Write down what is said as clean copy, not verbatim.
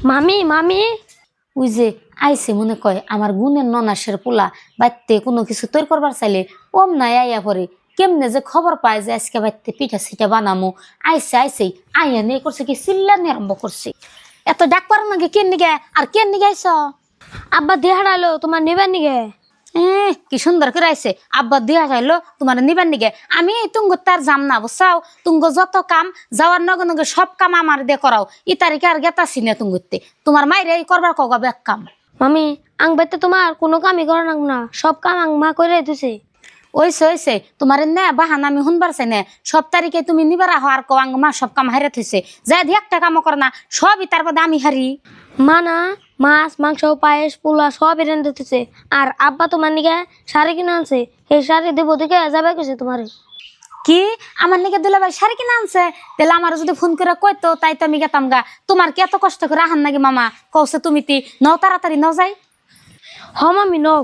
মামি মামি ওই যে আইসে মনে কয় আমার গুণের ননাসের পোলা বাইতে কোনো কিছু তৈরি করবার চাইলে কম নাই আইয়া পরে কেমনে যে খবর পায় যে আজকে বাইতে পিঠা সিঠা বানামো আইসে আইয়া নিয়ে করছে কি চিল্লানি আরম্ভ করছে। এত ডাক পারো নাকি কেন নিগে আর কেন নিগে আইস? আব্বা দিয়ে হারালো তোমার নিবেন নিগে। কি সুন্দর করে আইছে আব্বা দিয়া যাইলো তোমার নিবার নিগে। আমি তুঙ্গ তার যাম না বুঝছাও, তুঙ্গ যত কাম যাওয়ার নগে নগে সব কাম আমার দিয়ে করাও। ই তারিখে আর গেতাছি না তুঙ্গতে, তোমার মাইরে করবার কগাবে এক কাম। মামি আং বাইতে তোমার কোনো কামই করে না, সব কাম আং মা করে দিছে। ওইছে তোমার নে বাহান আমি শুনবার চাই না। সব তারিখে তুমি নিবার আহ আর কো মা সব কাম হারে থইছে, যাই দিয়ে একটা কামও করে না, সবই তার বাদে আমি হারি। মা না মাছ মাংস পায়েস পোলা সব এনে দিতেছে। আর আব্বা তোমার নিগে শাড়ি কিনে আনছে, সেই শাড়ি দেবো দেখে যাবে গেছে তোমারে। কি আমার নিকে দুলা ভাই শাড়ি কিনা আনছে? তাহলে আমার যদি ফোন করে কইতো তাই তো আমি গেতাম গা। তোমার কি এত কষ্ট করে আহান নাকি মামা? কৌছে তুমি তি নও তাড়াতাড়ি নও যাই। হ মামি নও।